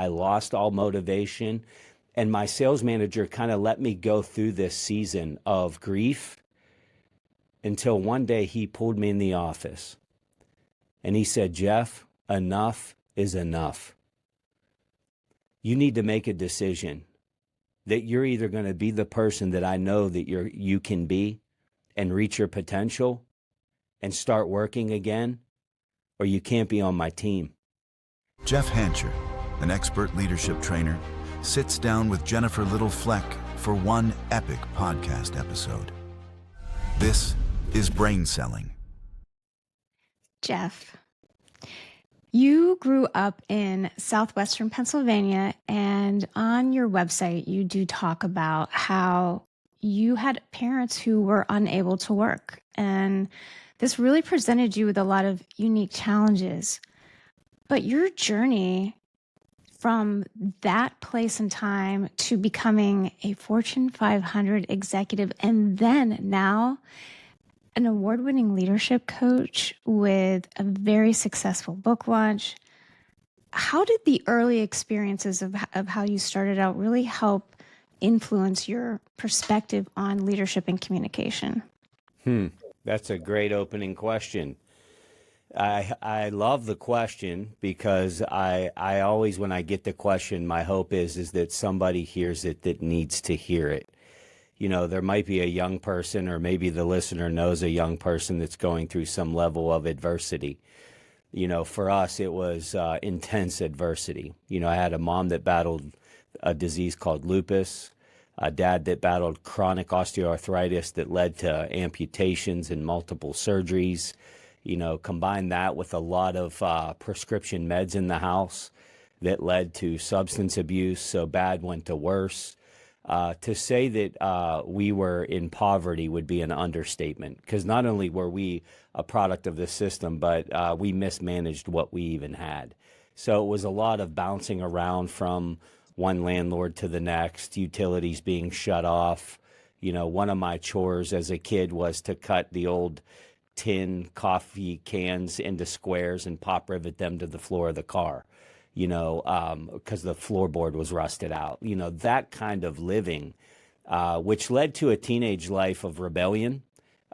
I lost all motivation. And my sales manager kind of let me go through this season of grief until one day he pulled me in the office and he said, Jeff, enough is enough. You need to make a decision that you're either going to be the person that I know that you can be and reach your potential and start working again, or you can't be on my team. Jeff Hancher, an expert leadership trainer, sits down with Jennifer Little-Fleck for one epic podcast episode. This is BrainCelling. Jeff, you grew up in southwestern Pennsylvania, and on your website, you do talk about how you had parents who were unable to work. And this really presented you with a lot of unique challenges. But your journey from that place and time to becoming a Fortune 500 executive, and then now an award-winning leadership coach with a very successful book launch. How did the early experiences of how you started out really help influence your perspective on leadership and communication? That's a great opening question. I love the question because I always, when I get the question, my hope is that somebody hears it that needs to hear it. You know, there might be a young person, or maybe the listener knows a young person that's going through some level of adversity. You know, for us, it was intense adversity. You know, I had a mom that battled a disease called lupus, a dad that battled chronic osteoarthritis that led to amputations and multiple surgeries. You know, combine that with a lot of prescription meds in the house that led to substance abuse, so bad went to worse. To say that we were in poverty would be an understatement, because not only were we a product of the system, but we mismanaged what we even had. So it was a lot of bouncing around from one landlord to the next, utilities being shut off. You know, one of my chores as a kid was to cut the old tin coffee cans into squares and pop rivet them to the floor of the car, you know, because the floorboard was rusted out. You know, that kind of living, which led to a teenage life of rebellion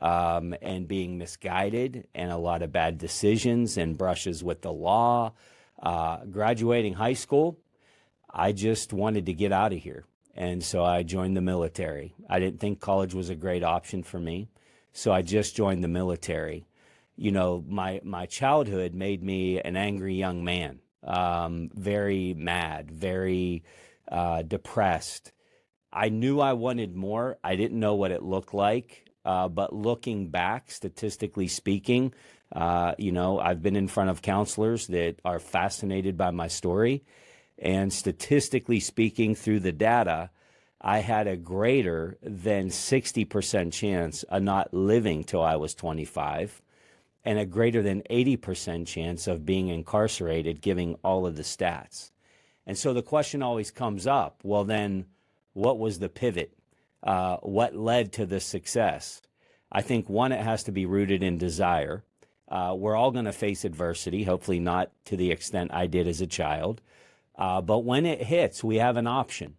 and being misguided and a lot of bad decisions and brushes with the law. Graduating high school, I just wanted to get out of here. And so I joined the military. I didn't think college was a great option for me, so I just joined the military. You know, my childhood made me an angry young man. Very mad, very depressed. I knew I wanted more. I didn't know what it looked like. But looking back, statistically speaking, you know, I've been in front of counselors that are fascinated by my story. And statistically speaking, through the data, I had a greater than 60% chance of not living till I was 25. And a greater than 80% chance of being incarcerated, giving all of the stats. And so the question always comes up, well, then what was the pivot? What led to the success? I think, one, it has to be rooted in desire. We're all going to face adversity, hopefully not to the extent I did as a child. But when it hits, we have an option.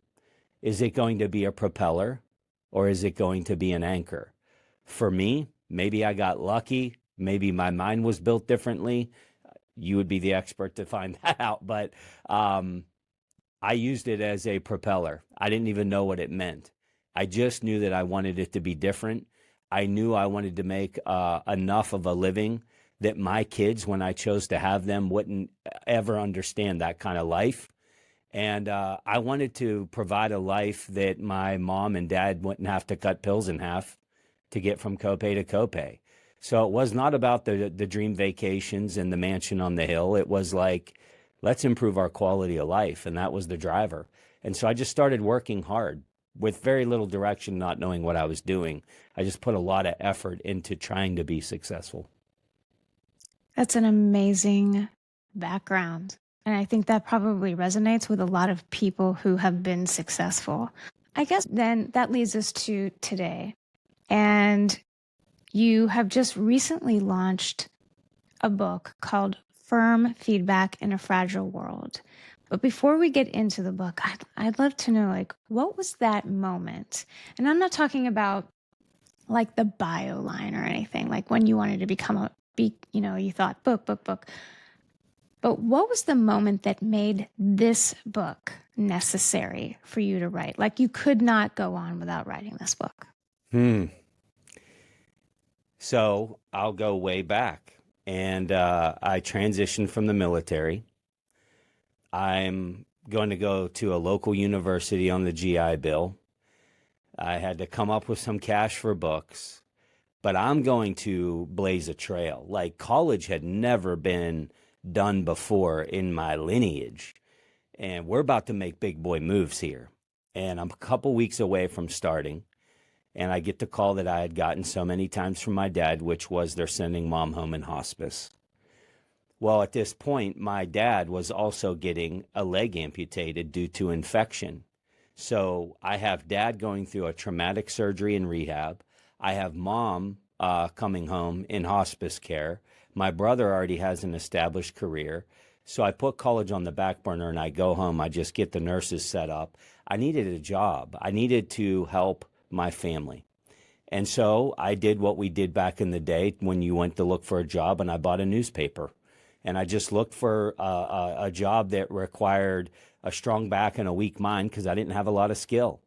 Is it going to be a propeller, or is it going to be an anchor? For me, maybe I got lucky. Maybe my mind was built differently. You would be the expert to find that out. But I used it as a propeller. I didn't even know what it meant. I just knew that I wanted it to be different. I knew I wanted to make enough of a living that my kids, when I chose to have them, wouldn't ever understand that kind of life. And I wanted to provide a life that my mom and dad wouldn't have to cut pills in half to get from copay to copay. So it was not about the dream vacations and the mansion on the hill. It was like, let's improve our quality of life. And that was the driver. And so I just started working hard with very little direction, not knowing what I was doing. I just put a lot of effort into trying to be successful. That's an amazing background. And I think that probably resonates with a lot of people who have been successful. I guess then that leads us to today. And you have just recently launched a book called Firm Feedback in a Fragile World. But before we get into the book, I'd love to know, like, what was that moment? And I'm not talking about like the bio line or anything, like when you wanted to you thought book, book, book. But what was the moment that made this book necessary for you to write? Like you could not go on without writing this book. Hmm. So I'll go way back. And I transitioned from the military. I'm going to go to a local university on the GI Bill. I had to come up with some cash for books, but I'm going to blaze a trail. Like college had never been done before in my lineage. And we're about to make big boy moves here. And I'm a couple weeks away from starting. And I get the call that I had gotten so many times from my dad, which was they're sending mom home in hospice. Well, at this point, my dad was also getting a leg amputated due to infection. So I have dad going through a traumatic surgery and rehab. I have mom coming home in hospice care. My brother already has an established career. So I put college on the back burner and I go home. I just get the nurses set up. I needed a job. I needed to help my family. And so I did what we did back in the day when you went to look for a job, and I bought a newspaper. And I just looked for a job that required a strong back and a weak mind because I didn't have a lot of skill.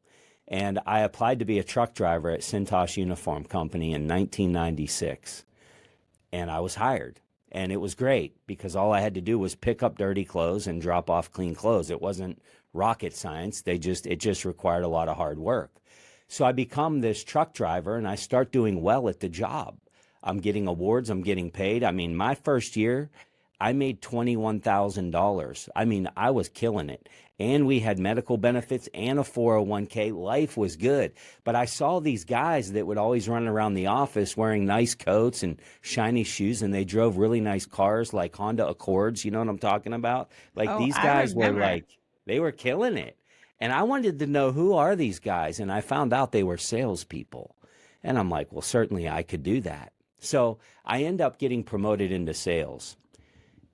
And I applied to be a truck driver at Cintas Uniform Company in 1996. And I was hired. And it was great because all I had to do was pick up dirty clothes and drop off clean clothes. It wasn't rocket science. It just required a lot of hard work. So I become this truck driver and I start doing well at the job. I'm getting awards. I'm getting paid. I mean, my first year, I made $21,000. I mean, I was killing it. And we had medical benefits and a 401k. Life was good. But I saw these guys that would always run around the office wearing nice coats and shiny shoes, and they drove really nice cars like Honda Accords. You know what I'm talking about? Like Oh, these I guys were remember. like, they were killing it. And I wanted to know, who are these guys? And I found out they were salespeople. And I'm like, well, certainly I could do that. So I end up getting promoted into sales.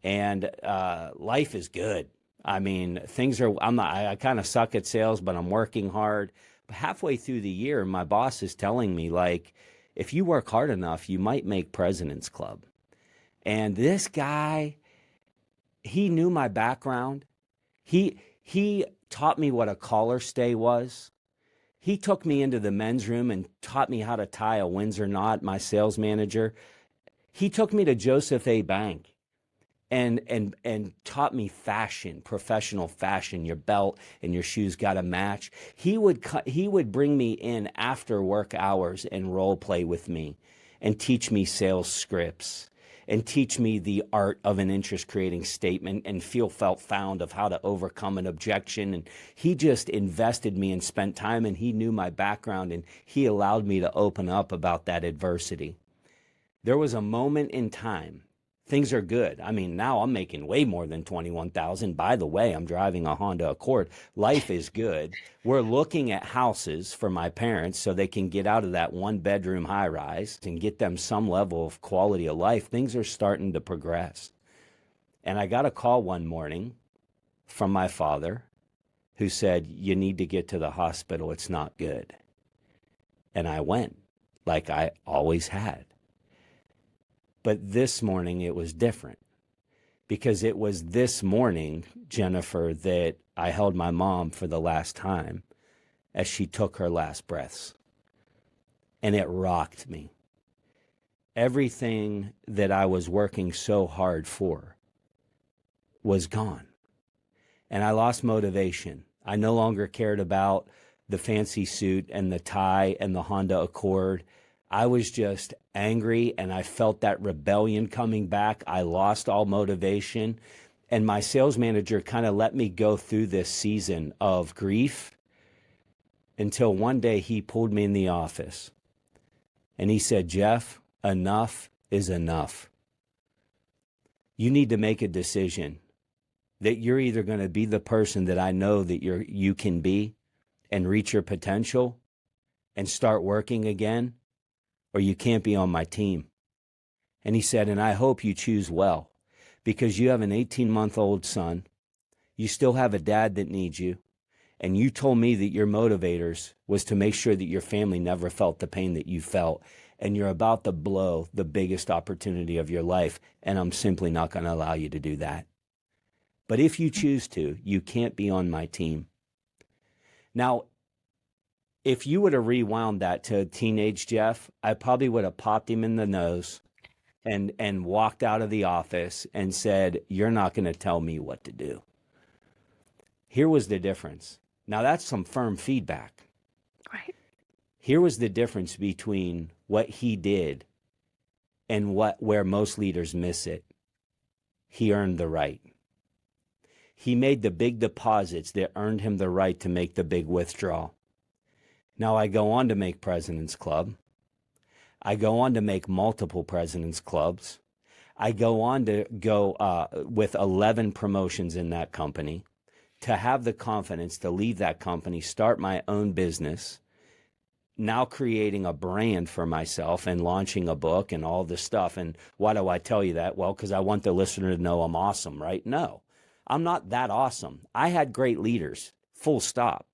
And life is good. I mean, I kind of suck at sales, but I'm working hard. But halfway through the year, my boss is telling me, like, if you work hard enough, you might make President's Club. And this guy, he knew my background. He taught me what a collar stay was. He took me into the men's room and taught me how to tie a Windsor knot, my sales manager. He took me to Joseph A. Bank and taught me fashion, professional fashion. Your belt and your shoes got to match. He would bring me in after work hours and role play with me and teach me sales scripts and teach me the art of an interest creating statement and felt found of how to overcome an objection. And he just invested me and spent time, and he knew my background, and he allowed me to open up about that adversity. There was a moment in time. Things are good. I mean, now I'm making way more than 21,000. By the way, I'm driving a Honda Accord. Life is good. We're looking at houses for my parents so they can get out of that one-bedroom high-rise and get them some level of quality of life. Things are starting to progress. And I got a call one morning from my father who said, you need to get to the hospital. It's not good. And I went, like I always had. But this morning it was different, because it was this morning, Jennifer, that I held my mom for the last time as she took her last breaths. And it rocked me. Everything that I was working so hard for was gone. And I lost motivation. I no longer cared about the fancy suit and the tie and the Honda Accord. I was just angry, and I felt that rebellion coming back. I lost all motivation. And my sales manager kind of let me go through this season of grief until one day he pulled me in the office and he said, Jeff, enough is enough. You need to make a decision that you're either going to be the person that I know that you can be and reach your potential and start working again, or you can't be on my team. And he said, and I hope you choose well, because you have an 18-month-old son. You still have a dad that needs you. And you told me that your motivators was to make sure that your family never felt the pain that you felt. And you're about to blow the biggest opportunity of your life. And I'm simply not going to allow you to do that. But if you choose to, you can't be on my team. Now, if you would have rewound that to teenage Jeff, I probably would have popped him in the nose and walked out of the office and said, "You're not going to tell me what to do." Here was the difference. Now, that's some firm feedback. Right. Here was the difference between what he did and where most leaders miss it. He earned the right. He made the big deposits that earned him the right to make the big withdrawal. Now I go on to make President's Club. I go on to make multiple President's Clubs. I go on to go with 11 promotions in that company, to have the confidence to leave that company, start my own business, now creating a brand for myself and launching a book and all this stuff. And why do I tell you that? Well, because I want the listener to know I'm awesome, right? No, I'm not that awesome. I had great leaders, full stop.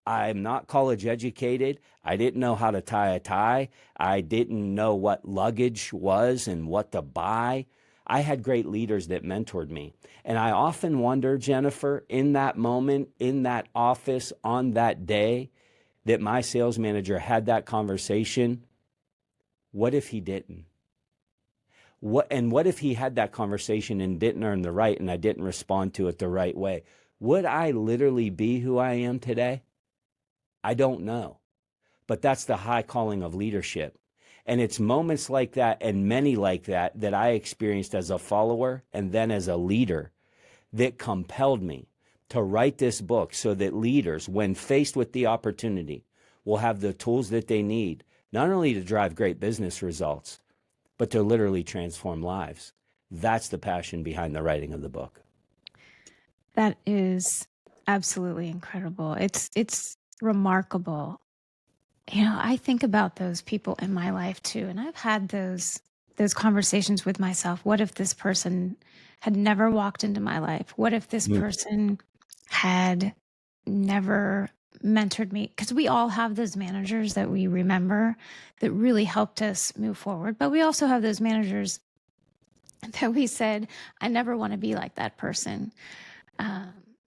I'm not college educated. I didn't know how to tie a tie. I didn't know what luggage was and what to buy. I had great leaders that mentored me. And I often wonder, Jennifer, in that moment, in that office, on that day that my sales manager had that conversation, what if he didn't? What if he had that conversation and didn't earn the right and I didn't respond to it the right way? Would I literally be who I am today? I don't know. But that's the high calling of leadership. And it's moments like that and many like that that I experienced as a follower and then as a leader that compelled me to write this book so that leaders, when faced with the opportunity, will have the tools that they need, not only to drive great business results, but to literally transform lives. That's the passion behind the writing of the book. That is absolutely incredible. It's remarkable. You know, I think about those people in my life too, and I've had those conversations with myself. What if this person had never walked into my life? What if this person had never mentored me? Because we all have those managers that we remember that really helped us move forward. But we also have those managers that we said, I never want to be like that person.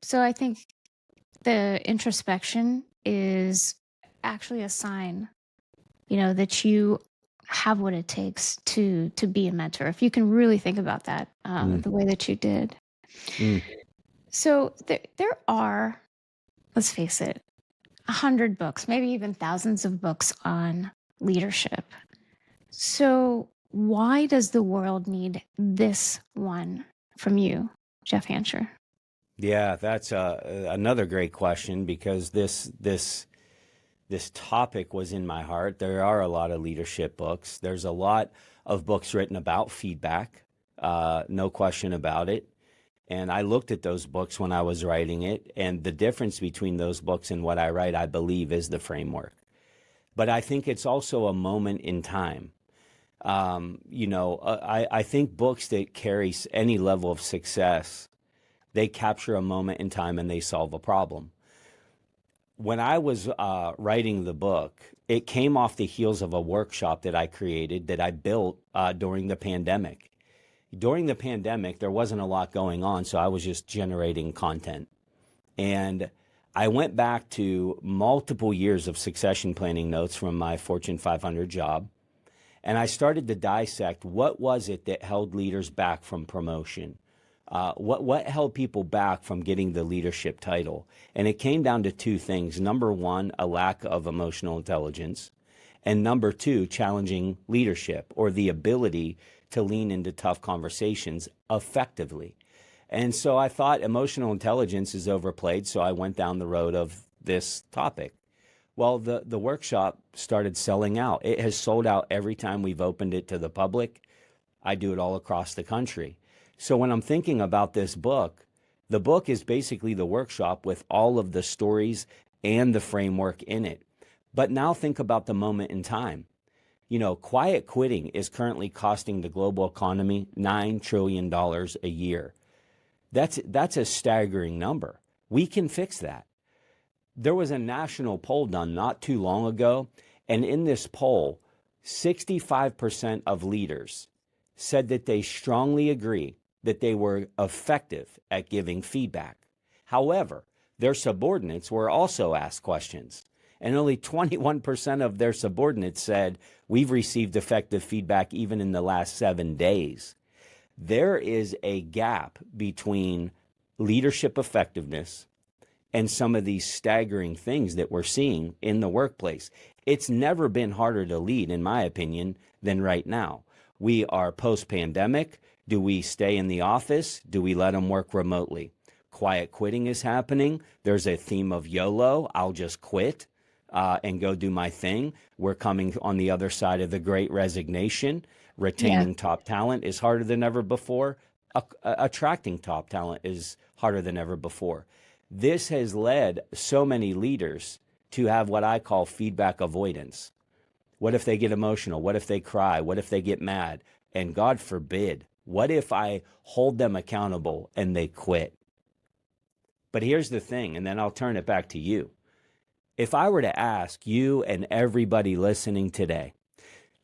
So I think the introspection is actually a sign, you know, that you have what it takes to be a mentor. If you can really think about that the way that you did. So there are, let's face it, 100 books, maybe even thousands of books on leadership. So why does the world need this one from you, Jeff Hancher? Yeah, that's another great question, because this topic was in my heart. There are a lot of leadership books. There's a lot of books written about feedback, no question about it. And I looked at those books when I was writing it, and the difference between those books and what I write, I believe, is the framework. But I think it's also a moment in time. I think books that carry any level of success, they capture a moment in time and they solve a problem. When I was writing the book, it came off the heels of a workshop that I created, that I built during the pandemic. During the pandemic, there wasn't a lot going on, so I was just generating content. And I went back to multiple years of succession planning notes from my Fortune 500 job, and I started to dissect what was it that held leaders back from promotion. What held people back from getting the leadership title? And it came down to two things. Number one, a lack of emotional intelligence. And number two, challenging leadership, or the ability to lean into tough conversations effectively. And so I thought emotional intelligence is overplayed, so I went down the road of this topic. Well, the workshop started selling out. It has sold out every time we've opened it to the public. I do it all across the country. So when I'm thinking about this book, the book is basically the workshop with all of the stories and the framework in it. But now think about the moment in time. You know, quiet quitting is currently costing the global economy $9 trillion a year. That's a staggering number. We can fix that. There was a national poll done not too long ago, and in this poll, 65% of leaders said that they strongly agree that they were effective at giving feedback. However, their subordinates were also asked questions, and only 21% of their subordinates said, we've received effective feedback even in the last 7 days. There is a gap between leadership effectiveness and some of these staggering things that we're seeing in the workplace. It's never been harder to lead, in my opinion, than right now. We are post-pandemic. Do we stay in the office? Do we let them work remotely? Quiet quitting is happening. There's a theme of YOLO. I'll just quit and go do my thing. We're coming on the other side of the great resignation. Retaining top talent is harder than ever before. Attracting top talent is harder than ever before. This has led so many leaders to have what I call feedback avoidance. What if they get emotional? What if they cry? What if they get mad? And God forbid, what if I hold them accountable and they quit? But here's the thing, and then I'll turn it back to you. If I were to ask you and everybody listening today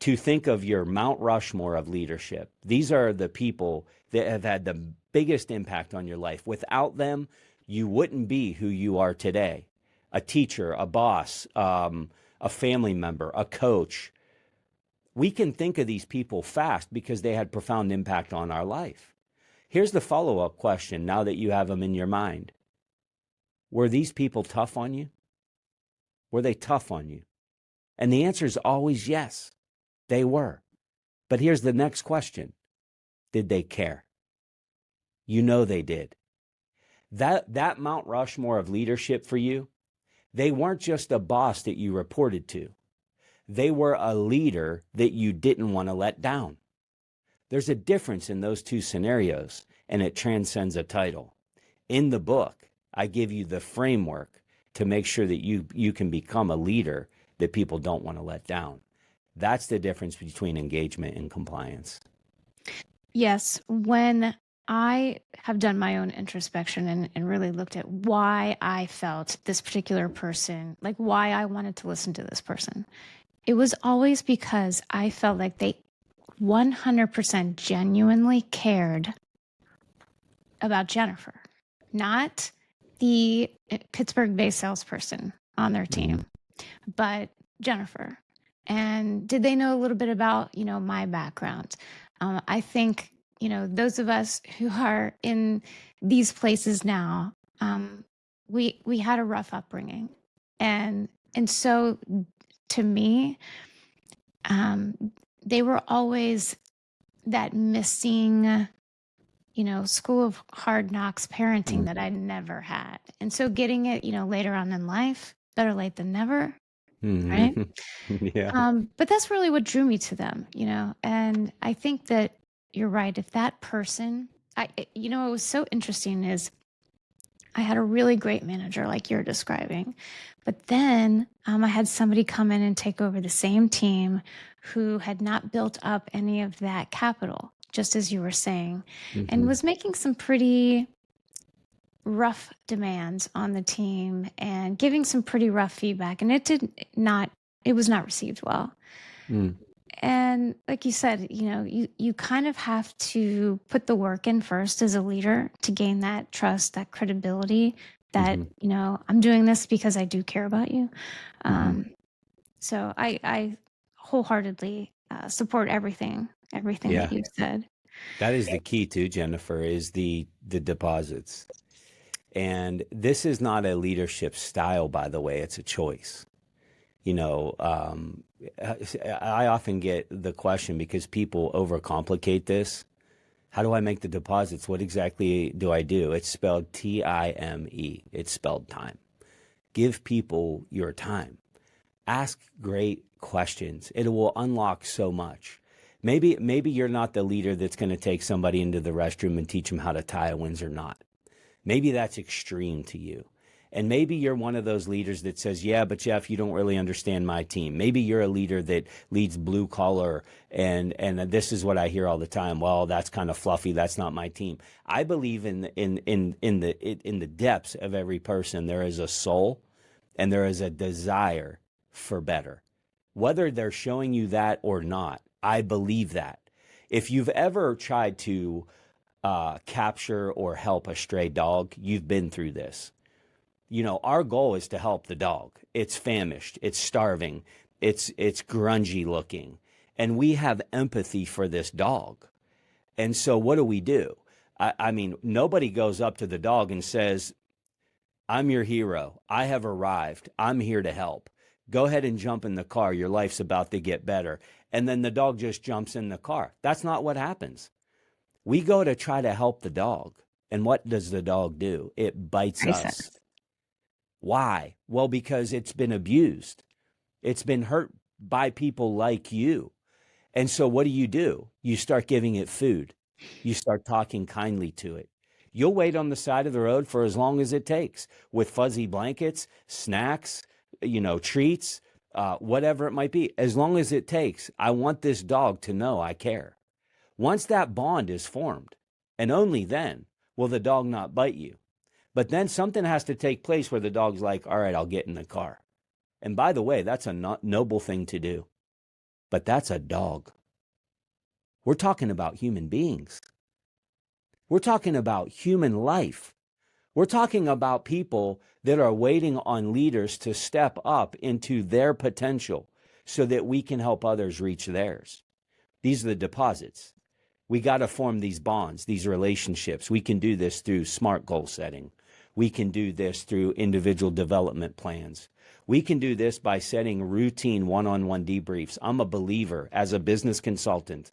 to think of your Mount Rushmore of leadership, these are the people that have had the biggest impact on your life. Without them, you wouldn't be who you are today. A teacher, a boss, a family member, a coach. We can think of these people fast because they had profound impact on our life. Here's the follow-up question now that you have them in your mind. Were these people tough on you? Were they tough on you? And the answer is always yes, they were. But here's the next question. Did they care? You know they did. That Mount Rushmore of leadership for you, they weren't just a boss that you reported to. They were a leader that you didn't want to let down. There's a difference in those two scenarios, and it transcends a title. In the book, I give you the framework to make sure that you can become a leader that people don't want to let down. That's the difference between engagement and compliance. Yes, when I have done my own introspection and really looked at why I felt this particular person, like why I wanted to listen to this person, it was always because I felt like they 100% genuinely cared about Jennifer, not the Pittsburgh-based salesperson on their team, but Jennifer. And did they know a little bit about, my background? I think, those of us who are in these places now, we had a rough upbringing. And so to me, they were always that missing, school of hard knocks parenting that I never had. And so getting it, later on in life, better late than never. Right. Yeah. But that's really what drew me to them, and I think that you're right. If that person, what was so interesting is I had a really great manager like you're describing, but then I had somebody come in and take over the same team who had not built up any of that capital, just as you were saying, and was making some pretty rough demands on the team and giving some pretty rough feedback, and it was not received well. And like you said, you kind of have to put the work in first as a leader to gain that trust, that credibility that, I'm doing this because I do care about you. So I wholeheartedly support everything that you've said. That is the key too, Jennifer, is the deposits. And this is not a leadership style, by the way, it's a choice. I often get the question because people overcomplicate this. How do I make the deposits? What exactly do I do? It's spelled T-I-M-E. It's spelled time. Give people your time. Ask great questions. It will unlock so much. Maybe you're not the leader that's going to take somebody into the restroom and teach them how to tie a Windsor knot. Maybe that's extreme to you. And maybe you're one of those leaders that says, yeah, but Jeff, you don't really understand my team. Maybe you're a leader that leads blue collar, and this is what I hear all the time. Well, that's kind of fluffy. That's not my team. I believe in the depths of every person, there is a soul and there is a desire for better. Whether they're showing you that or not, I believe that. If you've ever tried to capture or help a stray dog, you've been through this. You know, our goal is to help the dog. It's famished, it's starving, it's grungy looking, and we have empathy for this dog. And so what do? I mean, nobody goes up to the dog and says, I'm your hero. I have arrived. I'm here to help. Go ahead and jump in the car. Your life's about to get better. And then the dog just jumps in the car. That's not what happens. We go to try to help the dog. And what does the dog do? It bites us. Why? Well, because it's been abused. It's been hurt by people like you. And so what do? You start giving it food. You start talking kindly to it. You'll wait on the side of the road for as long as it takes with fuzzy blankets, snacks, treats, whatever it might be. As long as it takes, I want this dog to know I care. Once that bond is formed, and only then will the dog not bite you. But then something has to take place where the dog's like, all right, I'll get in the car. And by the way, that's a noble thing to do. But that's a dog. We're talking about human beings. We're talking about human life. We're talking about people that are waiting on leaders to step up into their potential so that we can help others reach theirs. These are the deposits. We got to form these bonds, these relationships. We can do this through smart goal setting. We can do this through individual development plans. We can do this by setting routine one-on-one debriefs. I'm a believer as a business consultant.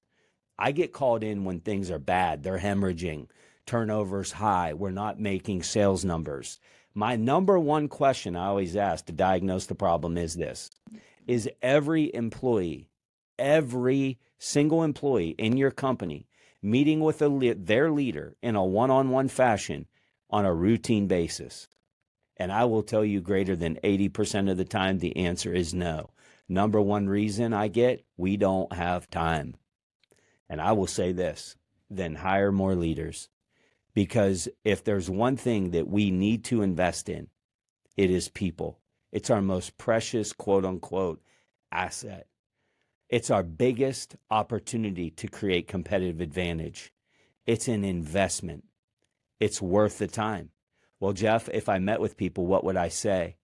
I get called in when things are bad. They're hemorrhaging, turnover's high. We're not making sales numbers. My number one question I always ask to diagnose the problem is this: is every employee, every single employee in your company meeting with their leader in a one-on-one fashion on a routine basis? And I will tell you, greater than 80% of the time, the answer is no. Number one reason I get, we don't have time. And I will say this, then hire more leaders. Because if there's one thing that we need to invest in, it is people. It's our most precious, quote unquote, asset. It's our biggest opportunity to create competitive advantage. It's an investment. It's worth the time. Well, Jeff, if I met with people, what would I say?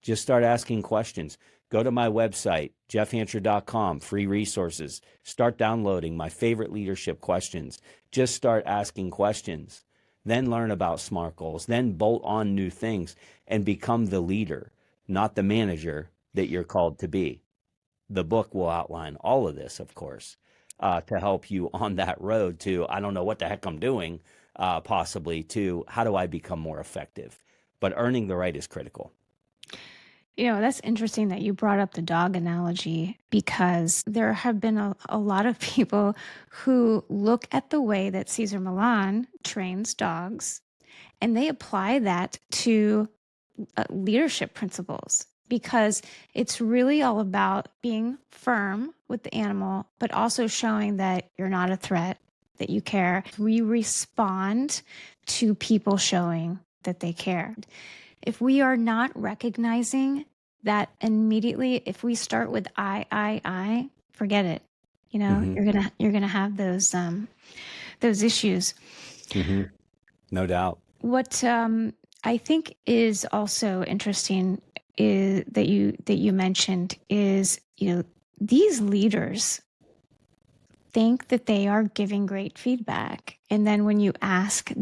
Just start asking questions. Go to my website, jeffhancher.com, free resources. Start downloading my favorite leadership questions. Just start asking questions. Then learn about SMART goals. Then bolt on new things and become the leader, not the manager that you're called to be. The book will outline all of this, of course, to help you on that road to, I don't know what the heck I'm doing, possibly, to how do I become more effective? But earning the right is critical. That's interesting that you brought up the dog analogy, because there have been a lot of people who look at the way that Cesar Millan trains dogs and they apply that to leadership principles, because it's really all about being firm with the animal, but also showing that you're not a threat, that you care. We respond to people showing that they care. If we are not recognizing that immediately, if we start with I, forget it. You're gonna have those issues. Mm-hmm. No doubt. What I think is also interesting is that you mentioned is, these leaders think that they are giving great feedback, and then when you ask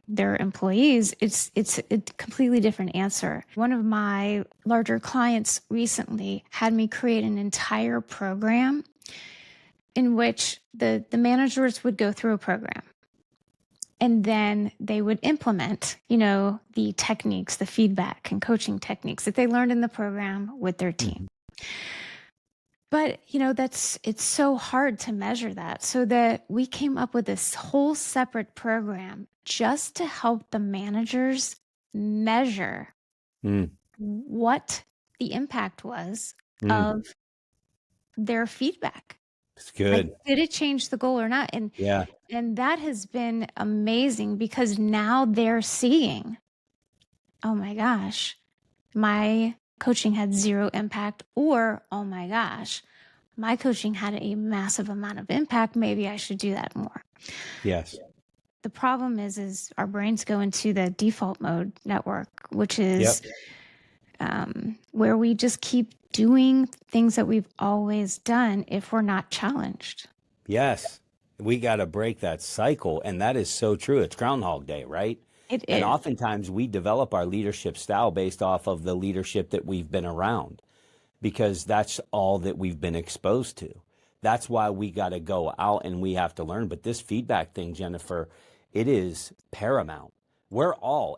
their employees, it's a completely different answer. One of my larger clients recently had me create an entire program in which the managers would go through a program, and then they would implement, the techniques, the feedback and coaching techniques that they learned in the program with their team. But, it's so hard to measure that. So that we came up with this whole separate program just to help the managers measure Mm, what the impact was mm, of their feedback. it's Like, good. did it change the goal or not? Yeah. And that has been amazing because now they're seeing, oh my gosh, my coaching had zero impact, or oh my gosh, my coaching had a massive amount of impact. Maybe I should do that more. Yes. The problem is our brains go into the default mode network, which is Yep. where we just keep doing things that we've always done if we're not challenged. Yes. We got to break that cycle. And that is so true. It's Groundhog Day, right? It And is. oftentimes we develop our leadership style based off of the leadership that we've been around, because that's all that we've been exposed to. That's why we got to go out and we have to learn. But this feedback thing, Jennifer, it is paramount.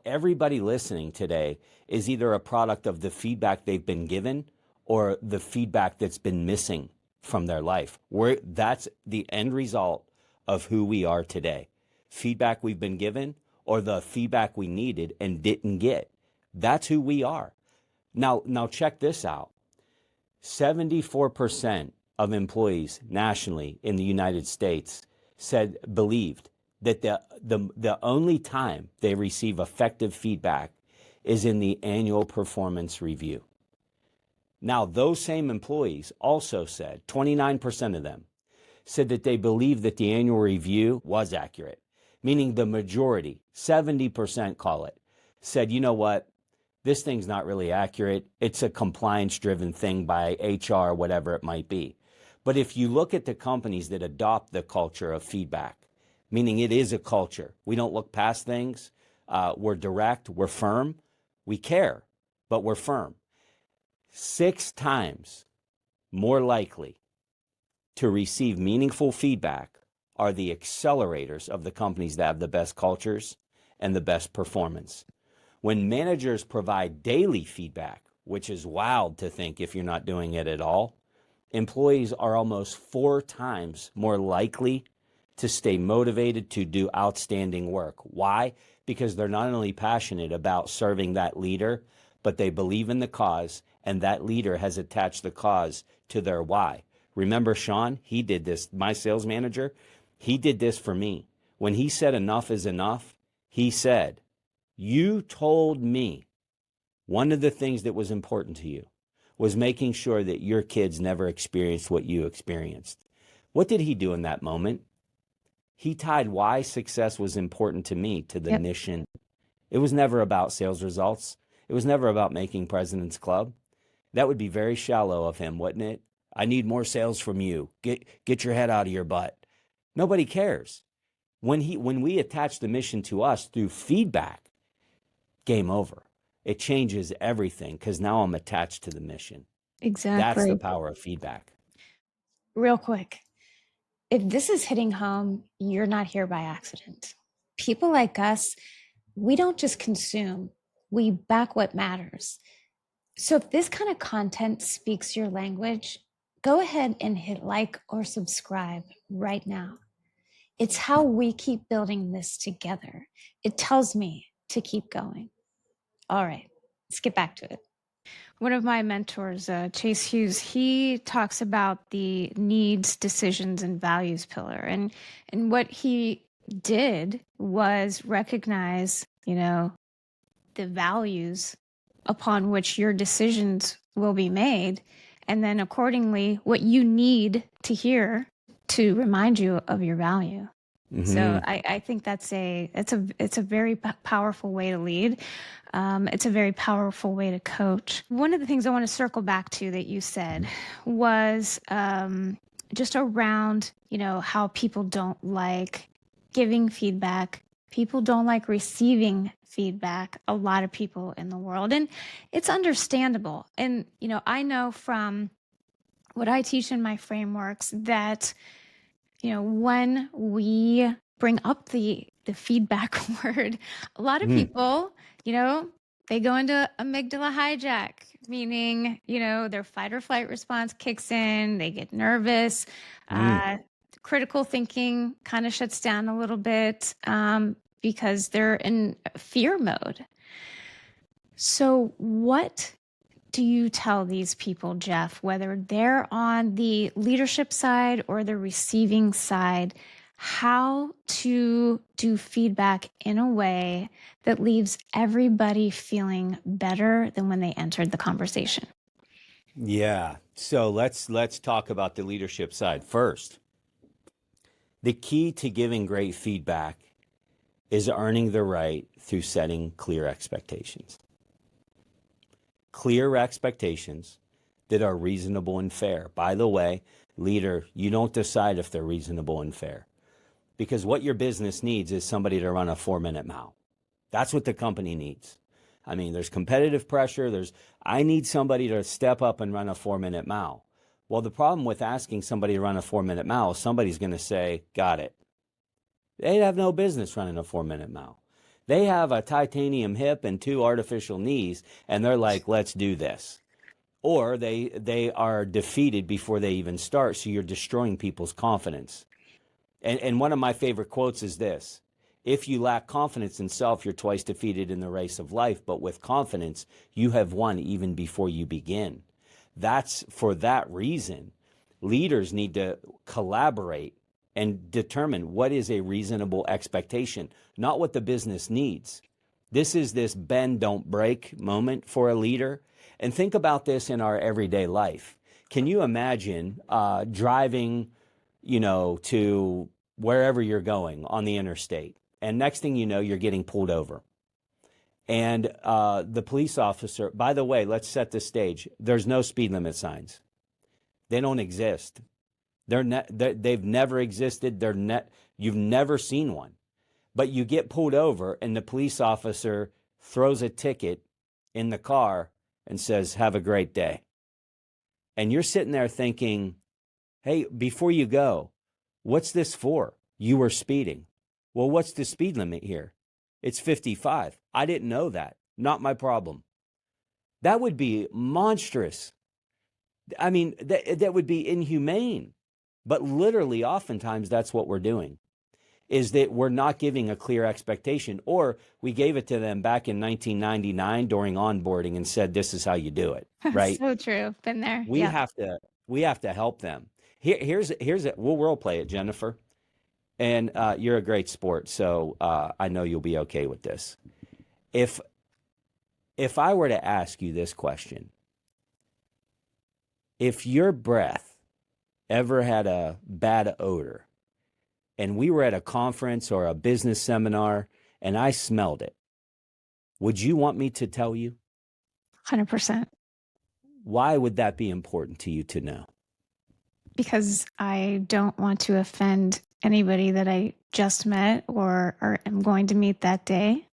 Everybody listening today is either a product of the feedback they've been given or the feedback that's been missing from their life. That's the end result of who we are today. Feedback we've been given or the feedback we needed and didn't get. That's who we are. Now check this out. 74% of employees nationally in the United States believed that the only time they receive effective feedback is in the annual performance review. Now, those same employees also said, 29% of them said that they believe that the annual review was accurate, meaning the majority, 70% call it, said, you know what? This thing's not really accurate. It's a compliance driven thing by HR, whatever it might be. But if you look at the companies that adopt the culture of feedback, meaning it is a culture, we don't look past things. We're direct, we're firm, we care, but we're firm. 6 times more likely to receive meaningful feedback are the accelerators of the companies that have the best cultures and the best performance. When managers provide daily feedback, which is wild to think if you're not doing it at all, employees are almost 4 times more likely to stay motivated to do outstanding work. Why? Because they're not only passionate about serving that leader, but they believe in the cause, and that leader has attached the cause to their why. Remember Sean? He did this, my sales manager. He did this for me. When he said enough is enough, he said, you told me one of the things that was important to you was making sure that your kids never experienced what you experienced. What did he do in that moment? He tied why success was important to me to the Yep. mission. It was never about sales results. It was never about making President's Club. That would be very shallow of him, wouldn't it? I need more sales from you. Get your head out of your butt. Nobody cares. When we attach the mission to us through feedback, game over. It changes everything because now I'm attached to the mission. That's the Exactly. power of feedback. Real quick, if this is hitting home, you're not here by accident. People like us, we don't just consume, we back what matters. So if this kind of content speaks your language, go ahead and hit like or subscribe right now. It's how we keep building this together. It tells me to keep going. All right, let's get back to it. One of my mentors, Chase Hughes, he talks about the needs, decisions, and values pillar. And what he did was recognize, the values upon which your decisions will be made, and then accordingly, what you need to hear to remind you of your value. So I think it's a very powerful way to lead. It's a very powerful way to coach. One of the things I want to circle back to that you said was just around, how people don't like giving feedback. People don't like receiving feedback. A lot of people in the world, and it's understandable. And I know from what I teach in my frameworks that when we bring up the feedback word, a lot of people, they go into amygdala hijack, meaning, their fight or flight response kicks in, they get nervous, critical thinking kind of shuts down a little bit because they're in fear mode. So, what do you tell these people, Jeff, whether they're on the leadership side or the receiving side, how to do feedback in a way that leaves everybody feeling better than when they entered the conversation? Yeah. So let's talk about the leadership side first. The key to giving great feedback is earning the right through setting clear expectations. Clear expectations that are reasonable and fair. By the way, leader, you don't decide if they're reasonable and fair, because what your business needs is somebody to run a 4-minute mile. That's what the company needs. I mean, there's competitive pressure. I need somebody to step up and run a 4-minute mile. Well, the problem with asking somebody to run a 4-minute mile is somebody's going to say, got it. They have no business running a 4-minute mile. They have a titanium hip and 2 artificial knees, and they're like, let's do this. Or they are defeated before they even start, so you're destroying people's confidence. And one of my favorite quotes is this: if you lack confidence in self, you're twice defeated in the race of life, but with confidence, you have won even before you begin. That's for that reason, leaders need to collaborate and determine what is a reasonable expectation, not what the business needs. This is this bend, don't break moment for a leader. And think about this in our everyday life. Can you imagine driving, to wherever you're going on the interstate? And next thing you know, you're getting pulled over. And the police officer, by the way, let's set the stage. There's no speed limit signs. They don't exist. They've never existed. You've never seen one. But you get pulled over and the police officer throws a ticket in the car and says, have a great day. And you're sitting there thinking, hey, before you go, what's this for? You were speeding. Well, what's the speed limit here? It's 55. I didn't know that. Not my problem. That would be monstrous. I mean, that would be inhumane. But literally, oftentimes, that's what we're doing, is that we're not giving a clear expectation, or we gave it to them back in 1999 during onboarding and said, this is how you do it, right? So true. Been there. We Yeah. have to help them. Here's it. We'll role play it, Jennifer. And you're a great sport, so I know you'll be okay with this. If I were to ask you this question, if your breath ever had a bad odor, and we were at a conference or a business seminar, and I smelled it, would you want me to tell you? 100%. Why would that be important to you to know? Because I don't want to offend anybody that I just met or am going to meet that day.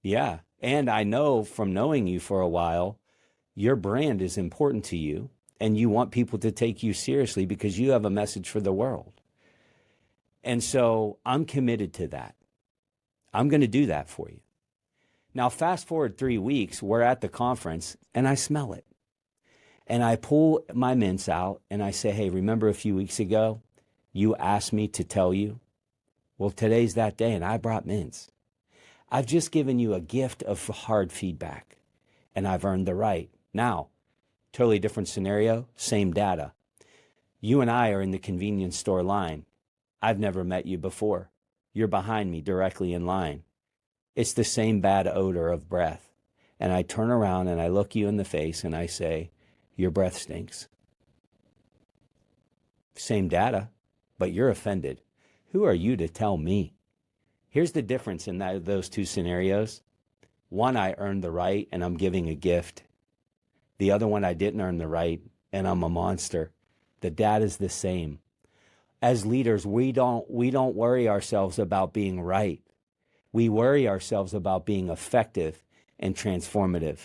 Yeah. And I know from knowing you for a while, your brand is important to you and you want people to take you seriously because you have a message for the world. And so I'm committed to that. I'm going to do that for you. Now, fast forward 3 weeks, we're at the conference and I smell it. And I pull my mints out and I say, hey, remember a few weeks ago, you asked me to tell you? Well, today's that day and I brought mints. I've just given you a gift of hard feedback and I've earned the right. Now, totally different scenario, same data. You and I are in the convenience store line. I've never met you before. You're behind me directly in line. It's the same bad odor of breath. And I turn around and I look you in the face and I say, your breath stinks. Same data, but you're offended. Who are you to tell me? Here's the difference in those two scenarios. One, I earned the right and I'm giving a gift. The other one, I didn't earn the right and I'm a monster. The data's the same. As leaders, we don't worry ourselves about being right. We worry ourselves about being effective and transformative.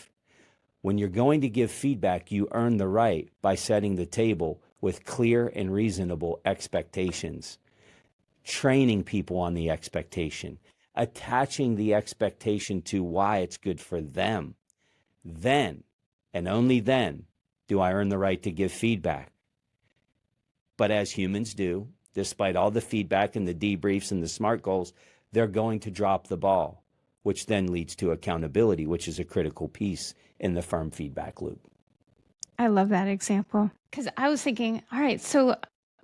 When you're going to give feedback, you earn the right by setting the table with clear and reasonable expectations, training people on the expectation, attaching the expectation to why it's good for them. Then, and only then, do I earn the right to give feedback. But as humans do, despite all the feedback and the debriefs and the SMART goals, they're going to drop the ball. which then leads to accountability, which is a critical piece in the firm feedback loop. I love that example because I was thinking, all right, so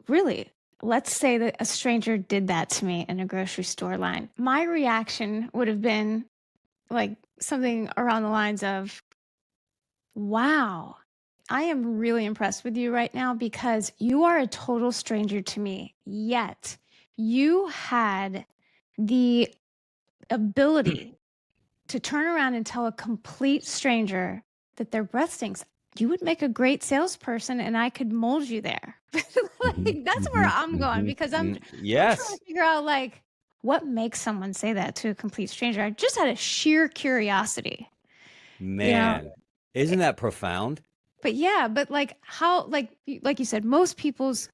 really, let's say that a stranger did that to me in a grocery store line. My reaction would have been like something around the lines of, wow, I am really impressed with you right now because you are a total stranger to me. Yet you had the ability to turn around and tell a complete stranger that their breath stinks. You would make a great salesperson and I could mold you there. Like, that's where I'm going because I'm trying to Yes, figure out like what makes someone say that to a complete stranger. I just had a sheer curiosity, you know. man. Isn't that profound? But yeah, but like how like you said, most people's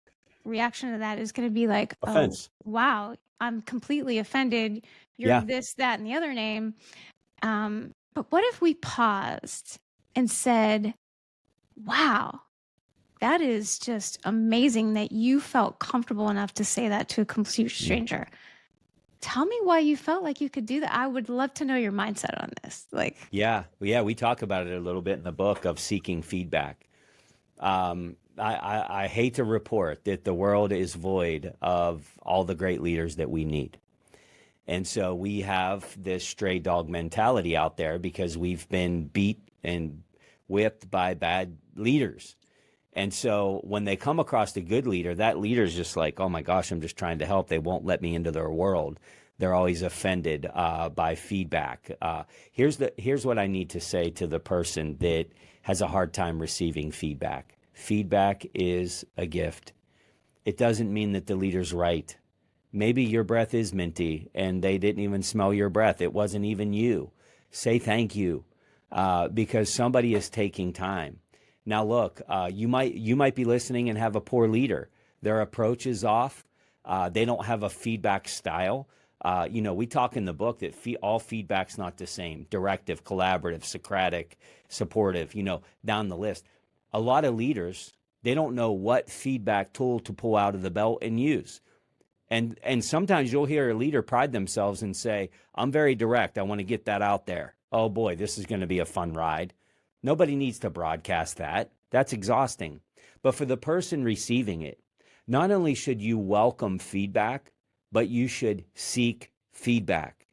reaction to that is going to be like, "Oh, Offense. wow, I'm completely offended. You're Yeah. this, that, and the other name." But what if we paused and said, wow, that is just amazing that you felt comfortable enough to say that to a complete stranger. Tell me why you felt like you could do that. I would love to know your mindset on this. Like, Yeah. Yeah. We talk about it a little bit in the book of seeking feedback. I hate to report that the world is void of all the great leaders that we need. And so we have this stray dog mentality out there because we've been beat and whipped by bad leaders. And so when they come across a good leader, that leader's just like, oh my gosh, I'm just trying to help. They won't let me into their world. They're always offended by feedback. Here's what I need to say to the person that has a hard time receiving feedback. Feedback is a gift. It doesn't mean that the leader's right. Maybe your breath is minty and they didn't even smell your breath. It wasn't even you. Say thank you because somebody is taking time. Now, look, you might be listening and have a poor leader. Their approach is off. They don't have a feedback style. We talk in the book that all feedback's not the same. Directive, collaborative, Socratic, supportive, down the list. A lot of leaders, they don't know what feedback tool to pull out of the belt and use. And sometimes you'll hear a leader pride themselves and say, I'm very direct. I want to get that out there. Oh boy, this is going to be a fun ride. Nobody needs to broadcast that. That's exhausting. But for the person receiving it, not only should you welcome feedback, but you should seek feedback.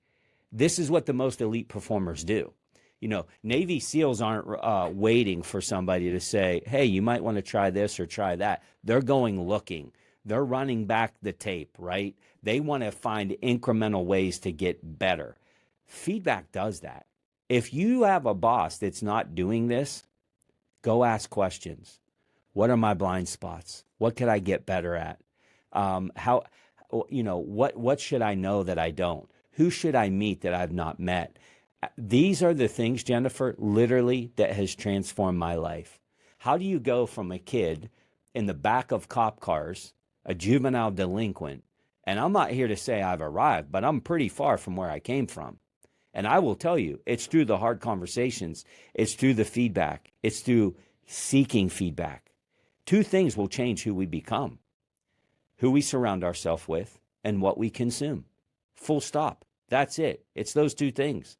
This is what the most elite performers do. Navy SEALs aren't waiting for somebody to say, hey, you might want to try this or try that. They're going looking. They're running back the tape, right? They want to find incremental ways to get better. Feedback does that. If you have a boss that's not doing this, go ask questions. What are my blind spots? What could I get better at? What should I know that I don't? Who should I meet that I've not met? These are the things, Jennifer, literally that has transformed my life. How do you go from a kid in the back of cop cars, a juvenile delinquent, and I'm not here to say I've arrived, but I'm pretty far from where I came from. And I will tell you, it's through the hard conversations. It's through the feedback. It's through seeking feedback. Two things will change who we become: who we surround ourselves with and what we consume. Full stop. That's it. It's those two things.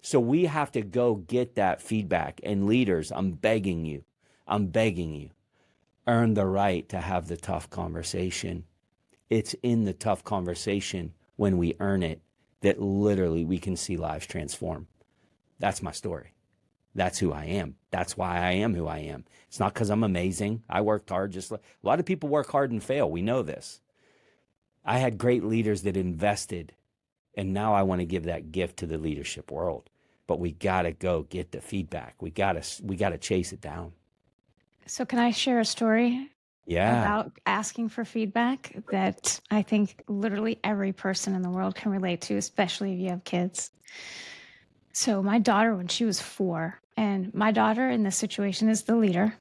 So we have to go get that feedback. And leaders, I'm begging you, earn the right to have the tough conversation. It's in the tough conversation when we earn it that literally we can see lives transform. That's my story. That's who I am. That's why I am who I am. It's not because I'm amazing. I worked hard. Just like a lot of people work hard and fail. We know this. I had great leaders that invested, and now I want to give that gift to the leadership world. But we got to go get the feedback. We got to chase it down. so can I share a story Yeah. about asking for feedback that I think literally every person in the world can relate to, especially if you have kids? So my daughter, when she was 4, and my daughter in this situation is the leader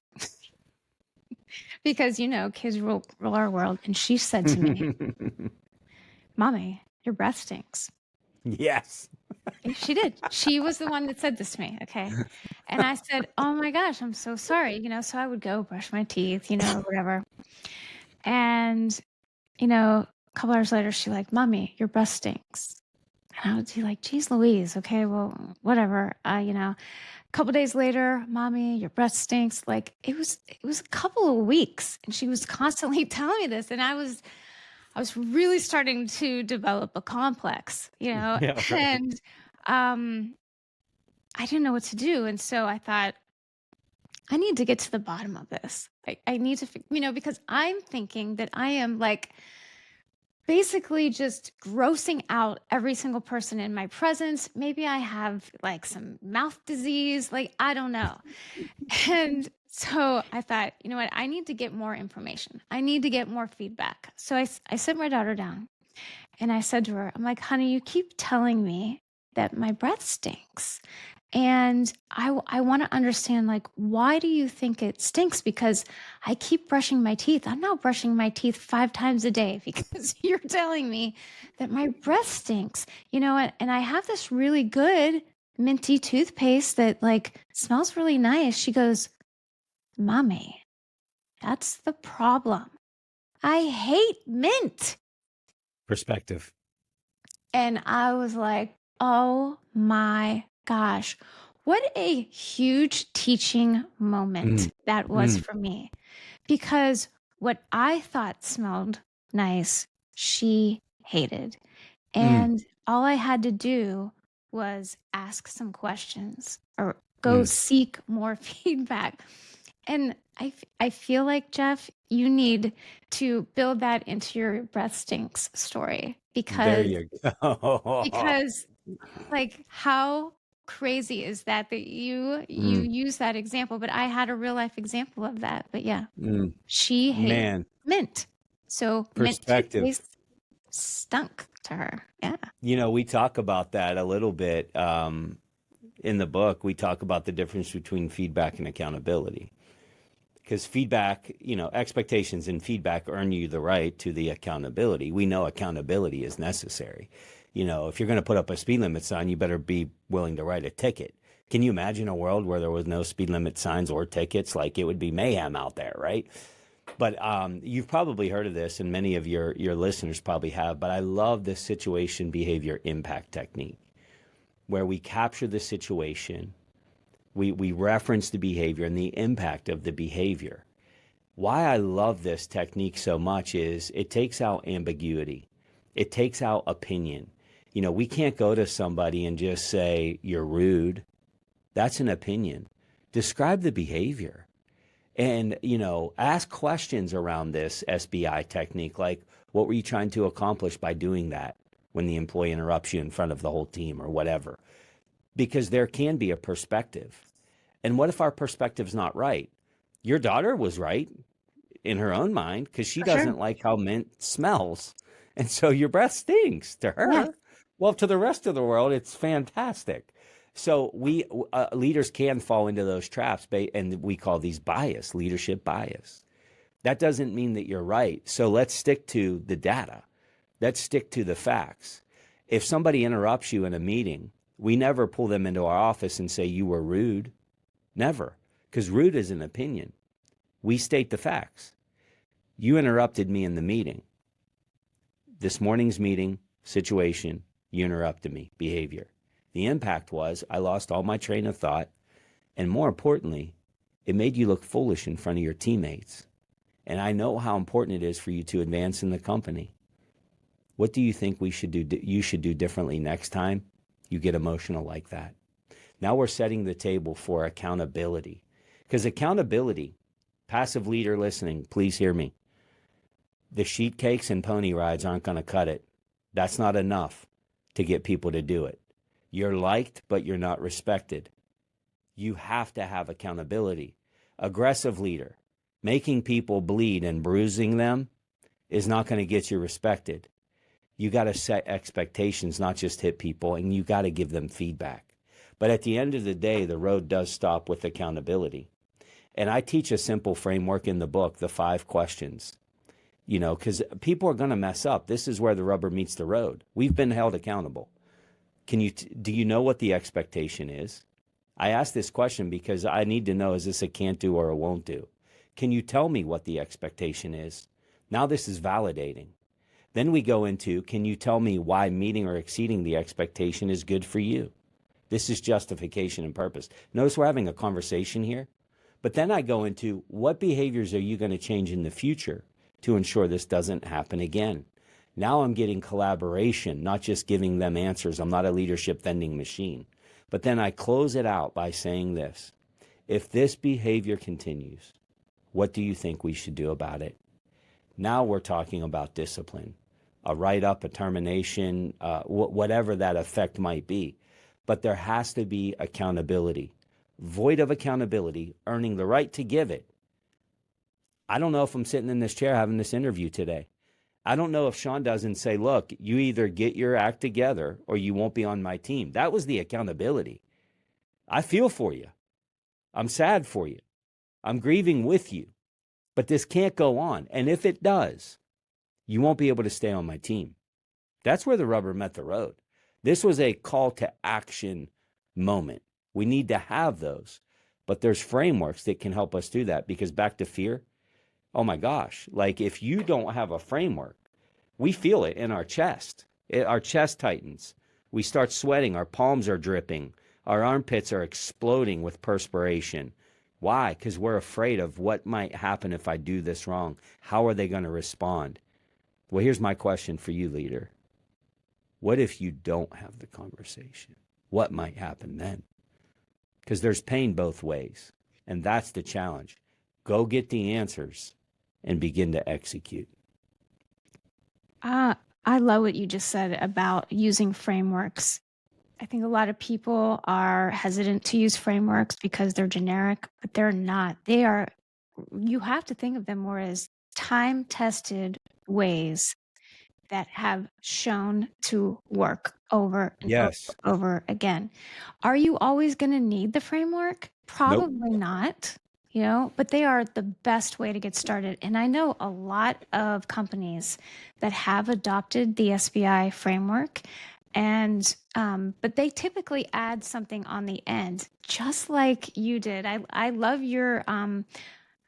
because, kids rule our world. And she said to me, Mommy, your breath stinks. Yes. She did. She was the one that said this to me. Okay. And I said, oh my gosh, I'm so sorry. So I would go brush my teeth, whatever. And, a couple hours later, she's like, Mommy, your breath stinks. And I would be like, geez, Louise, okay, well, whatever. A couple days later, mommy, your breath stinks. Like it was a couple of weeks, and she was constantly telling me this, and I was really starting to develop a complex, Yeah, right. and um, I didn't know what to do, and so I thought I need to get to the bottom of this. I need to, because I'm thinking that I am like basically just grossing out every single person in my presence. Maybe I have like some mouth disease, like I don't know. And so I thought, you know what? I need to get more information. I need to get more feedback. So I sat my daughter down and I said to her, I'm like, honey, you keep telling me that my breath stinks. And I want to understand, like, why do you think it stinks? Because I keep brushing my teeth. I'm now brushing my teeth 5 times a day because you're telling me that my breath stinks, and I have this really good minty toothpaste that like smells really nice. She goes, Mommy, that's the problem. I hate mint. Perspective. And I was like, oh my gosh, what a huge teaching moment Mm, that was mm, for me. Because what I thought smelled nice, she hated. mm, And all I had to do was ask some questions or go mm. seek more feedback. And I feel like, Jeff, you need to build that into your breath stinks story There because you go. because like how crazy is that you Mm, use that example, but I had a real life example of that. But yeah, mm. she hated Man, mint. So mint perspective. toothpaste stunk to her. Yeah. We talk about that a little bit in the book. We talk about the difference between feedback and accountability. Because feedback, expectations and feedback earn you the right to the accountability. We know accountability is necessary. If you're going to put up a speed limit sign, you better be willing to write a ticket. Can you imagine a world where there was no speed limit signs or tickets? Like it would be mayhem out there, right? But you've probably heard of this, and many of your listeners probably have. But I love the situation behavior impact technique, where we capture the situation, we reference the behavior and the impact of the behavior. Why I love this technique so much is it takes out ambiguity. It takes out opinion. We can't go to somebody and just say, you're rude. That's an opinion. Describe the behavior. And, ask questions around this SBI technique, like, what were you trying to accomplish by doing that when the employee interrupts you in front of the whole team or whatever? Because there can be a perspective. And what if our perspective's not right? Your daughter was right in her own mind because she For sure. doesn't like how mint smells. And so your breath stinks to Yes. her. Well, to the rest of the world, it's fantastic. So we leaders can fall into those traps, and we call these bias, leadership bias. That doesn't mean that you're right. So let's stick to the data. Let's stick to the facts. If somebody interrupts you in a meeting, we never pull them into our office and say, you were rude. Never. Because rude is an opinion. We state the facts. You interrupted me in the meeting. This morning's meeting, situation, you interrupted me, behavior. The impact was I lost all my train of thought. And more importantly, it made you look foolish in front of your teammates. And I know how important it is for you to advance in the company. What do you think you should do differently next time you get emotional like that? Now we're setting the table for accountability. Because accountability, passive leader listening, please hear me. The sheet cakes and pony rides aren't going to cut it. That's not enough to get people to do it. You're liked, but you're not respected. You have to have accountability. Aggressive leader, making people bleed and bruising them is not going to get you respected. You got to set expectations, not just hit people, and you got to give them feedback. But at the end of the day, the road does stop with accountability. And I teach a simple framework in the book, the 5 questions, because people are going to mess up. This is where the rubber meets the road. We've been held accountable. Do you know what the expectation is? I ask this question because I need to know, is this a can't do or a won't do? Can you tell me what the expectation is? Now this is validating. Then we go into, can you tell me why meeting or exceeding the expectation is good for you? This is justification and purpose. Notice we're having a conversation here. But then I go into, what behaviors are you going to change in the future to ensure this doesn't happen again? Now I'm getting collaboration, not just giving them answers. I'm not a leadership vending machine. But then I close it out by saying this. If this behavior continues, what do you think we should do about it? Now we're talking about discipline, a write-up, a termination, whatever that effect might be. But there has to be accountability. Void of accountability, earning the right to give it. I don't know if I'm sitting in this chair having this interview today. I don't know if Sean doesn't say, look, you either get your act together or you won't be on my team. That was the accountability. I feel for you. I'm sad for you. I'm grieving with you. But this can't go on. And if it does, you won't be able to stay on my team. That's where the rubber met the road. This was a call to action moment. We need to have those. But there's frameworks that can help us do that, because back to fear, oh my gosh, like if you don't have a framework, we feel it in our chest. Our chest tightens. We start sweating. Our palms are dripping. Our armpits are exploding with perspiration. Why? Because we're afraid of what might happen if I do this wrong. How are they going to respond? Well, here's my question for you, leader. What if you don't have the conversation? What might happen then? Because there's pain both ways. And that's the challenge. Go get the answers and begin to execute. I love what you just said about using frameworks. I think a lot of people are hesitant to use frameworks because they're generic, but they're not. You have to think of them more as time-tested ways that have shown to work over and Yes. over again. Are you always going to need the framework? Probably not, but they are the best way to get started. And I know a lot of companies that have adopted the SBI framework, and but they typically add something on the end, just like you did. I love your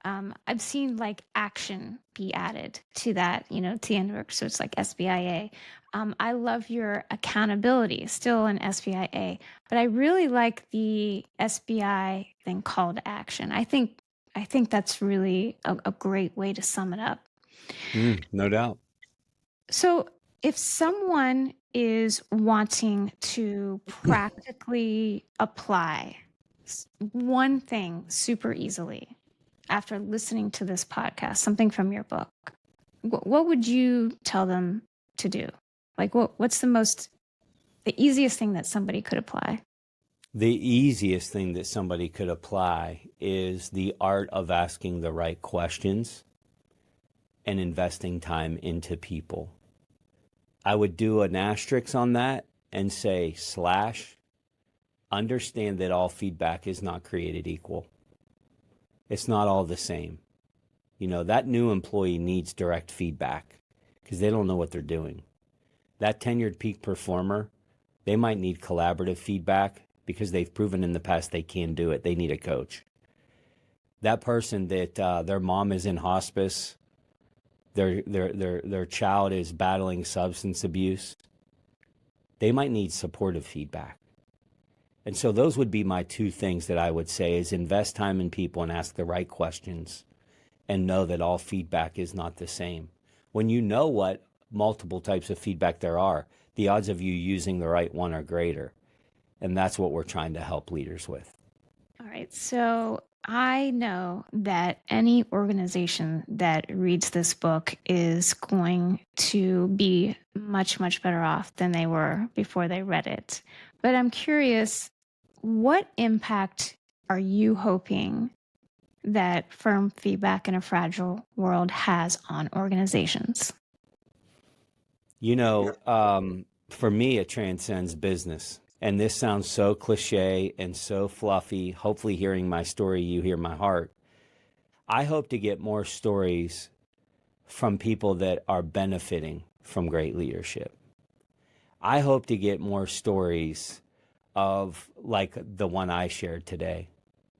I've seen like action be added to that, to the end of it. So it's like SBIA. I love your accountability, still an SBIA, but I really like the SBI thing, call to action. I think that's really a great way to sum it up. No doubt. So if someone is wanting to practically apply one thing super easily after listening to this podcast, something from your book, what would you tell them to do? Like what's the easiest thing that somebody could apply? The easiest thing that somebody could apply is the art of asking the right questions and investing time into people. I would do an asterisk on that and say / understand that all feedback is not created equal. It's not all the same. That new employee needs direct feedback because they don't know what they're doing. That tenured peak performer, they might need collaborative feedback because they've proven in the past they can do it. They need a coach. That person that their mom is in hospice, their child is battling substance abuse, they might need supportive feedback. And so those would be my two things that I would say is invest time in people and ask the right questions and know that all feedback is not the same. When you know what multiple types of feedback there are, the odds of you using the right one are greater. And that's what we're trying to help leaders with. All right. So I know that any organization that reads this book is going to be much, much better off than they were before they read it. But I'm curious, what impact are you hoping that firm feedback in a fragile world has on organizations? For me, it transcends business. And this sounds so cliche and so fluffy. Hopefully, hearing my story, you hear my heart. I hope to get more stories from people that are benefiting from great leadership. I hope to get more stories of like the one I shared today.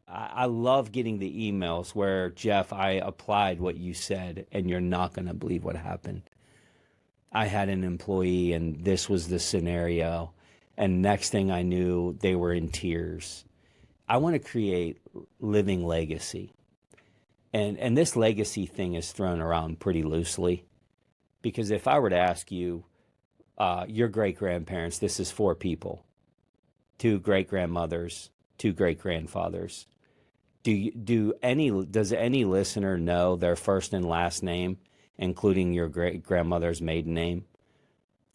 I love getting the emails where, Jeff, I applied what you said and you're not going to believe what happened. I had an employee and this was the scenario. And next thing I knew, they were in tears. I want to create living legacy. And this legacy thing is thrown around pretty loosely because if I were to ask you, your great grandparents, this is four people, two great grandmothers, two great grandfathers. Does any listener know their first and last name, including your great grandmother's maiden name?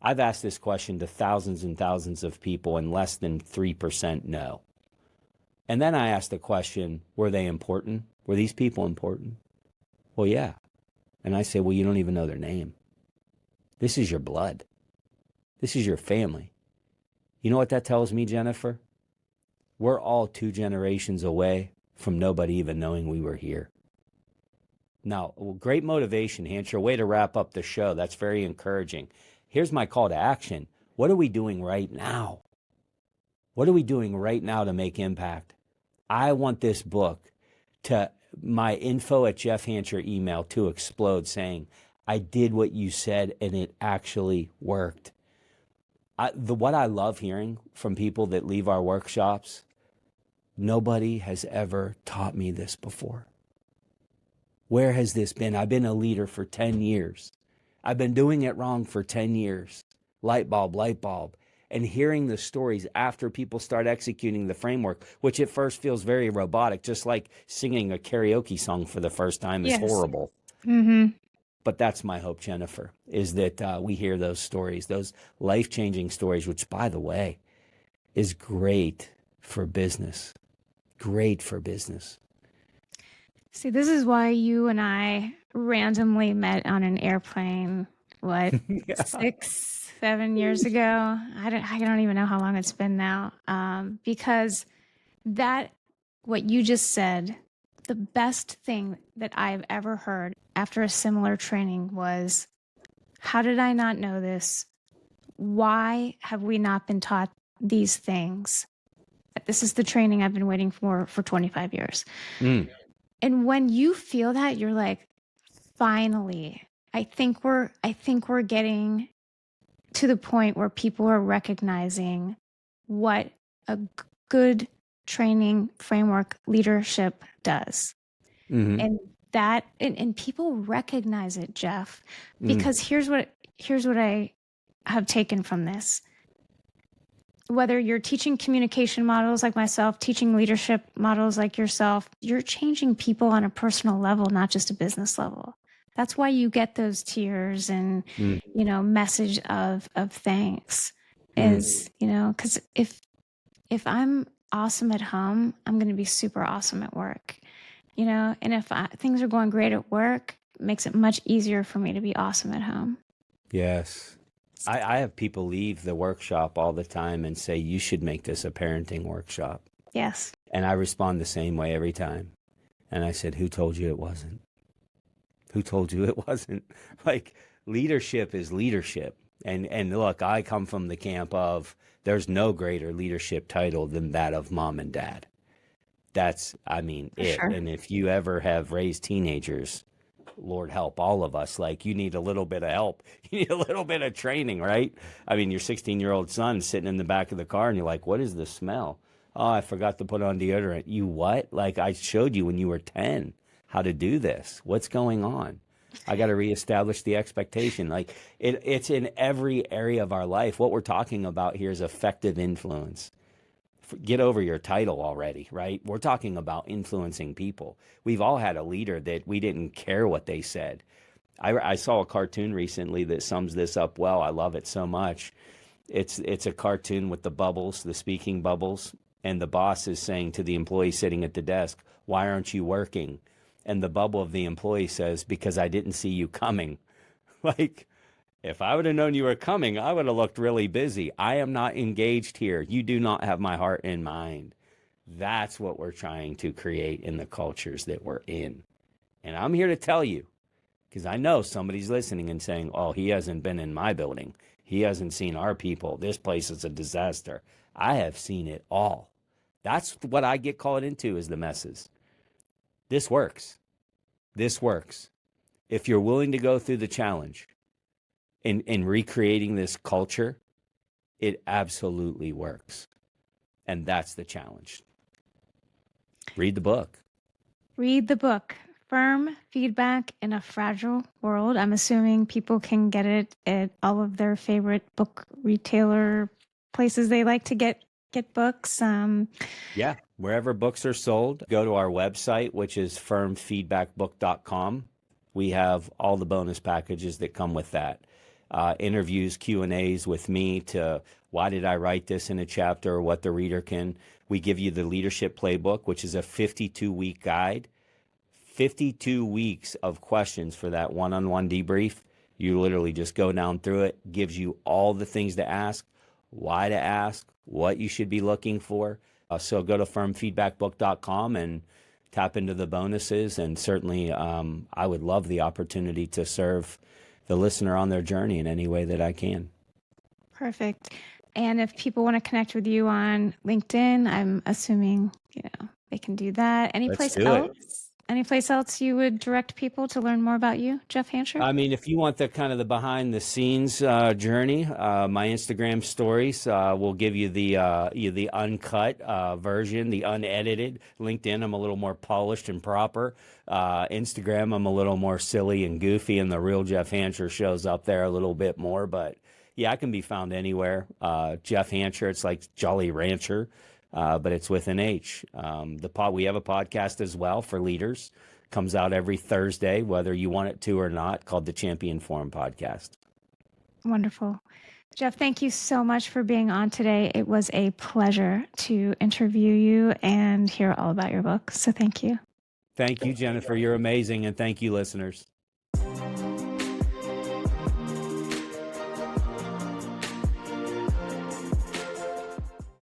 I've asked this question to thousands and thousands of people, and less than 3% know. And then I asked the question, were they important? Were these people important? Well, yeah. And I say, well, you don't even know their name. This is your blood. This is your family. You know what that tells me, Jennifer? We're all 2 generations away from nobody even knowing we were here. Now, great motivation, Hancher. Way to wrap up the show. That's very encouraging. Here's my call to action. What are we doing right now? What are we doing right now to make impact? I want this book to my info@JeffHancher email to explode saying, I did what you said and it actually worked. What I love hearing from people that leave our workshops, nobody has ever taught me this before. Where has this been? I've been a leader for 10 years. I've been doing it wrong for 10 years. Light bulb, light bulb. And hearing the stories after people start executing the framework, which at first feels very robotic, just like singing a karaoke song for the first time is horrible. Mm-hmm. But that's my hope, Jennifer, is that we hear those stories, those life-changing stories, which, by the way, is great for business. Great for business. See, this is why you and I randomly met on an airplane, what, 6, 7 years ago? I don't even know how long it's been now. Because what you just said, the best thing that I've ever heard after a similar training was, how did I not know this? Why have we not been taught these things? This is the training I've been waiting for 25 years. Mm. And when you feel that, you're like, finally, I think we're getting to the point where people are recognizing what a good training framework leadership does. Mm-hmm. And people recognize it, Jeff, because here's what I have taken from this. Whether you're teaching communication models like myself, teaching leadership models like yourself, you're changing people on a personal level, not just a business level. That's why you get those tears and, message of thanks is, because if I'm awesome at home, I'm going to be super awesome at work, and if things are going great at work, it makes it much easier for me to be awesome at home. Yes. I have people leave the workshop all the time and say, you should make this a parenting workshop. Yes. And I respond the same way every time. And I said, who told you it wasn't? Who told you it wasn't? Like, leadership is leadership. And look, I come from the camp of there's no greater leadership title than that of mom and dad. That's, it. Sure. And if you ever have raised teenagers, Lord help all of us. Like, you need a little bit of help. You need a little bit of training, right? Your 16-year-old son sitting in the back of the car and you're like, what is the smell? Oh, I forgot to put on deodorant. You what? Like, I showed you when you were 10 how to do this. What's going on? I got to reestablish the expectation. Like, it's in every area of our life. What we're talking about here is effective influence. Get over your title already, right? We're talking about influencing people. We've all had a leader that we didn't care what they said. I saw a cartoon recently that sums this up well. I love it so much. It's a cartoon with the bubbles, the speaking bubbles, and the boss is saying to the employee sitting at the desk, why aren't you working? And the bubble of the employee says, because I didn't see you coming. Like, if I would have known you were coming, I would have looked really busy. I am not engaged here. You do not have my heart in mind. That's what we're trying to create in the cultures that we're in. And I'm here to tell you, because I know somebody's listening and saying, oh, he hasn't been in my building. He hasn't seen our people. This place is a disaster. I have seen it all. That's what I get called into, is the messes. This works. This works. If you're willing to go through the challenge, in recreating this culture, it absolutely works. And that's the challenge. Read the book. Read the book. Firm Feedback in a Fragile World. I'm assuming people can get it at all of their favorite book retailer places they like to get books. Yeah, wherever books are sold, go to our website, which is firmfeedbackbook.com. We have all the bonus packages that come with that. Interviews, Q&As with me to why did I write this in a chapter, or what the reader can. We give you the leadership playbook, which is a 52-week guide. 52 weeks of questions for that one-on-one debrief. You literally just go down through it, gives you all the things to ask, why to ask, what you should be looking for. So go to firmfeedbackbook.com and tap into the bonuses. And certainly I would love the opportunity to serve the listener on their journey in any way that I can. Perfect. And if people want to connect with you on LinkedIn, I'm assuming, they can do that. Let's do it. Any place else you would direct people to learn more about you, Jeff Hancher? I mean, if you want the kind of the behind the scenes journey, my Instagram stories will give you the uncut version, the unedited. LinkedIn, I'm a little more polished and proper. Instagram, I'm a little more silly and goofy, and the real Jeff Hancher shows up there a little bit more. But yeah, I can be found anywhere. Jeff Hancher, it's like Jolly Rancher. But it's with an H. We have a podcast as well for leaders. Comes out every Thursday, whether you want it to or not, called the Champion Forum Podcast. Wonderful. Jeff, thank you so much for being on today. It was a pleasure to interview you and hear all about your book. So thank you. Thank you, Jennifer. You're amazing. And thank you, listeners.